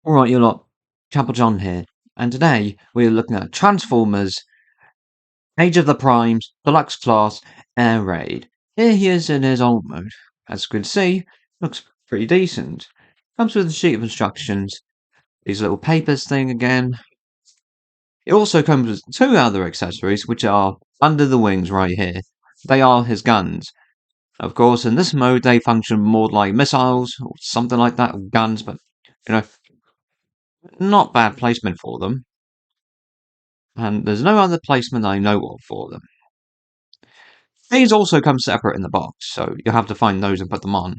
Alright, you lot, Chapel John here, and today we're looking at Transformers Age of the Primes Deluxe Class Air Raid. Here he is in his old mode. As you can see, looks pretty decent. Comes with a sheet of instructions, these little papers thing again. It also comes with two other accessories, which are under the wings right here. They are his guns. Of course, in this mode they function more like missiles, or something like that, or guns, but, you know, not bad placement for them. And there's no other placement I know of for them. These also come separate in the box, so you'll have to find those and put them on.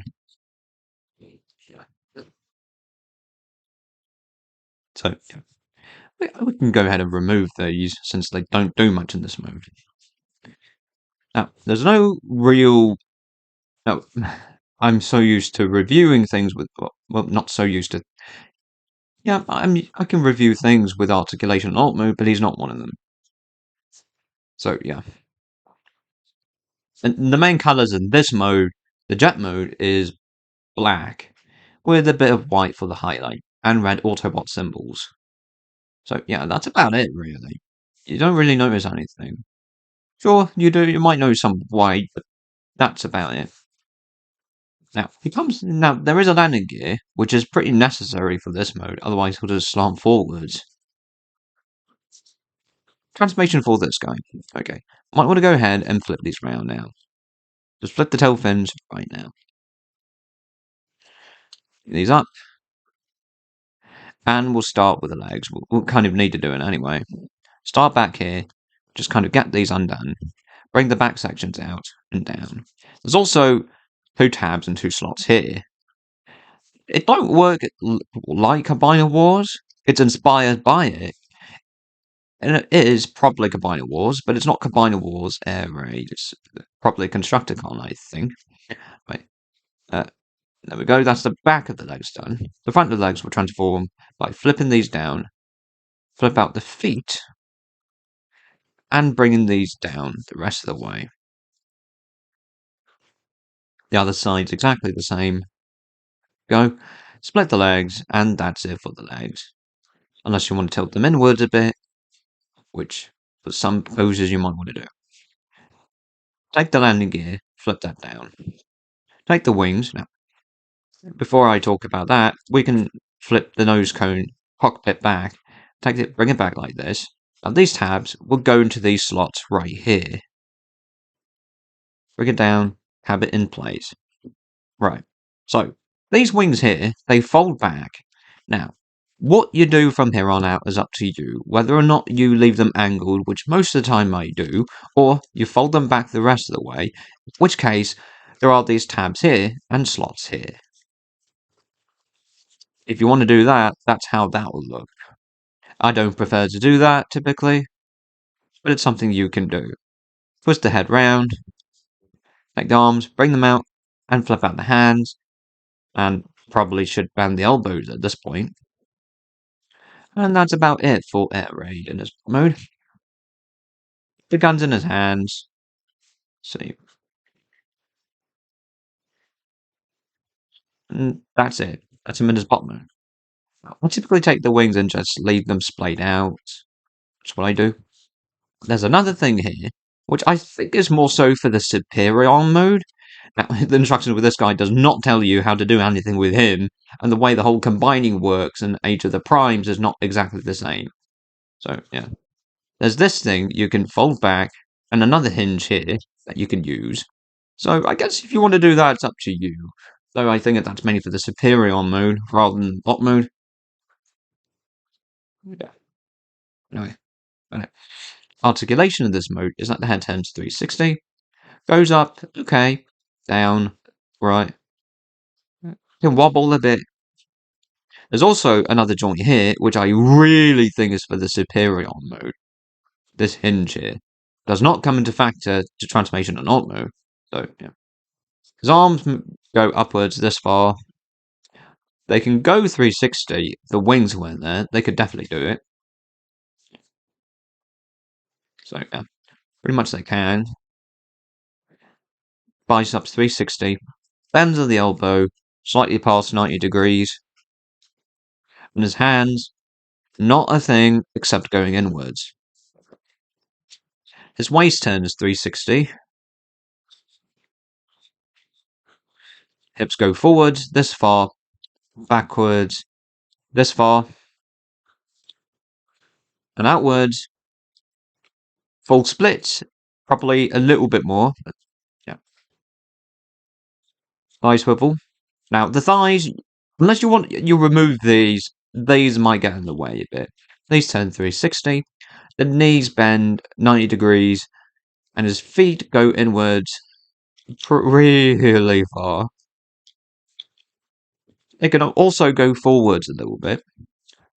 So, yeah. We can go ahead and remove these, since they don't do much in this mode. Now, there's no real... No, I'm so used to reviewing things with... Well, not so used to... Yeah, I can review things with articulation and alt mode, but he's not one of them. So, yeah. And the main colours in this mode, the jet mode, is black, with a bit of white for the highlight, and red Autobot symbols. So yeah, that's about it really. You don't really notice anything. Sure, you do, you might notice some white, but that's about it. Now there is a landing gear, which is pretty necessary for this mode, otherwise he'll just slant forwards. Transformation for this guy. Okay. Might want to go ahead and flip these around now. Just flip the tail fins right now. These up. And we'll start with the legs. We'll kind of need to do it anyway. Start back here. Just kind of get these undone. Bring the back sections out and down. There's also two tabs and two slots here. It don't work like Combiner Wars. It's inspired by it. And it is probably Combiner Wars, but it's not Combiner Wars Air Raid. It's probably Constructicon, I think. Right. There we go. That's the back of the legs done. The front of the legs will transform by flipping these down. Flip out the feet. And bringing these down the rest of the way. The other side's exactly the same. Go, split the legs, and that's it for the legs. Unless you want to tilt them inwards a bit, which for some poses you might want to do. Take the landing gear, flip that down. Take the wings. Now, before I talk about that, we can flip the nose cone cockpit back. Take it, bring it back like this. Now these tabs will go into these slots right here. Bring it down, have it in place. Right. So these wings here, they fold back. Now, what you do from here on out is up to you, whether or not you leave them angled, which most of the time I do, or you fold them back the rest of the way, in which case there are these tabs here and slots here. If you want to do that, that's how that will look. I don't prefer to do that typically, but it's something you can do. Twist the head round, take the arms, bring them out, and flip out the hands, and probably should bend the elbows at this point. And that's about it for Air Raid in this mode. The gun's in his hands. See. And that's it. That's him in his bot mode. I typically take the wings and just leave them splayed out. That's what I do. There's another thing here, which I think is more so for the superior mode. Now, the instructions with this guy does not tell you how to do anything with him, and the way the whole combining works in Age of the Primes is not exactly the same. So, yeah. There's this thing you can fold back, and another hinge here that you can use. So I guess if you want to do that, it's up to you. Though I think that's mainly for the superior mode rather than bot mode. Yeah. Anyway. Articulation of this mode is that the head turns 360. Goes up, okay. Down, right. Can wobble a bit. There's also another joint here, which I really think is for the superior mode. This hinge here does not come into factor to transformation and alt mode. So, yeah. His arms go upwards this far. They can go 360. If the wings weren't there, they could definitely do it. So, yeah. Pretty much they can. Biceps 360. Bends of the elbow, slightly past 90 degrees. And his hands, not a thing except going inwards. His waist turn is 360. Hips go forwards this far, backwards this far, and outwards. Full split, probably a little bit more. But yeah. Thigh swivel. Now the thighs, unless you remove these might get in the way a bit. These turn 360. The knees bend 90 degrees, and his feet go inwards really far. It can also go forwards a little bit.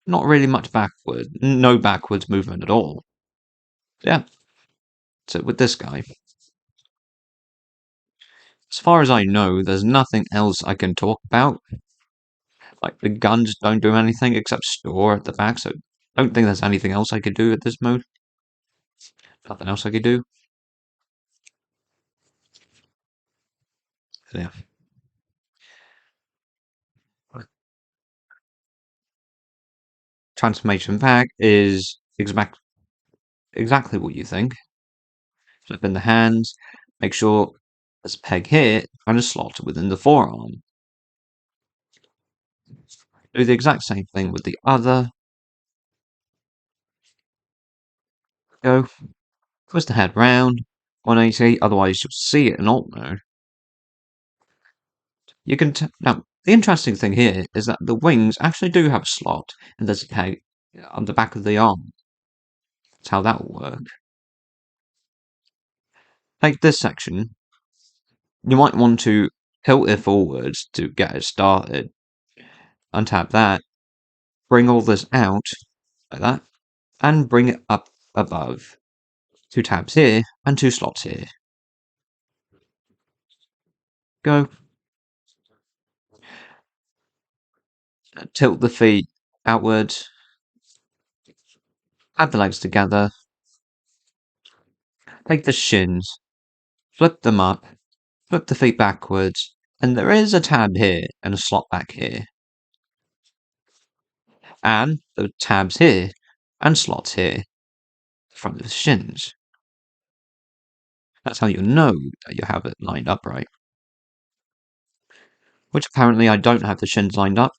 Not really much backward. No backwards movement at all. Yeah. So with this guy, as far as I know, there's nothing else I can talk about. Like, the guns don't do anything except store at the back, so I don't think there's anything else I could do with this mode. Nothing else I could do. Yeah. Transformation pack is exactly what you think. Flip in the hands, make sure there's a peg here and a slot within the forearm. Do the exact same thing with the other. Go. Twist the head round, 180, otherwise you'll see it in alt mode. You can now, the interesting thing here is that the wings actually do have a slot, and there's a peg on the back of the arm. That's how that will work. Like this section, you might want to tilt it forwards to get it started. Untap that, bring all this out, like that, and bring it up above. 2 tabs here, and 2 slots here. Go. Tilt the feet outwards. Add the legs together. Take the shins. Flip them up. Flip the feet backwards. And there is a tab here and a slot back here. And the tabs here and slots here. Front of the shins. That's how you know that you have it lined up right. Which apparently I don't have the shins lined up.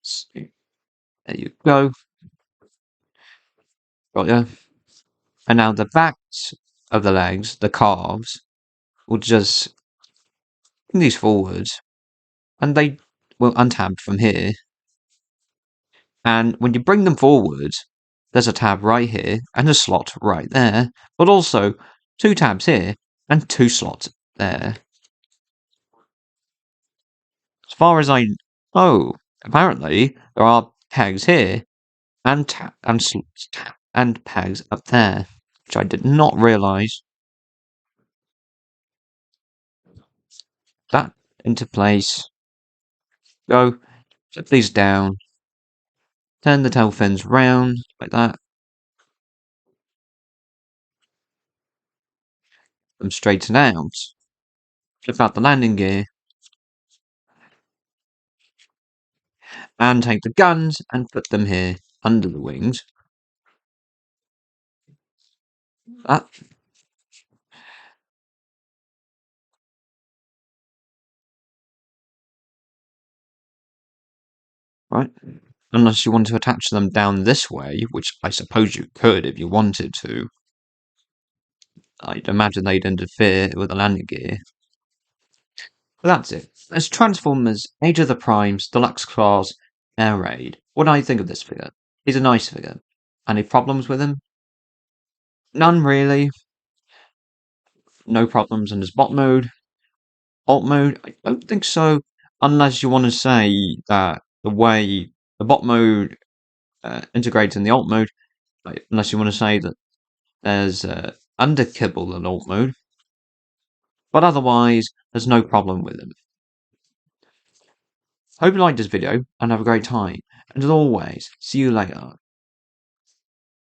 So, there you go. Got ya. And now the backs of the legs, the calves, will just bring these forwards. And they will untab from here. And when you bring them forwards, there's a tab right here and a slot right there, but also 2 tabs here and 2 slots there. As far as I know, apparently there are pegs here and and pegs up there, which I did not realise. That into place. Go, flip these down, turn the tail fins round like that. Them straighten out. Flip out the landing gear. And take the guns and put them here under the wings. That. Right. Unless you want to attach them down this way, which I suppose you could if you wanted to. I'd imagine they'd interfere with the landing gear. But that's it. As Transformers Age of the Primes Deluxe Class Air Raid, what do I think of this figure? He's a nice figure. Any problems with him? None really. No problems in his bot mode. Alt mode? I don't think so. Unless you want to say that the way the bot mode integrates in the alt mode, unless you want to say that there's under kibble in alt mode. But otherwise, there's no problem with him. Hope you liked this video and have a great time. And as always, see you later.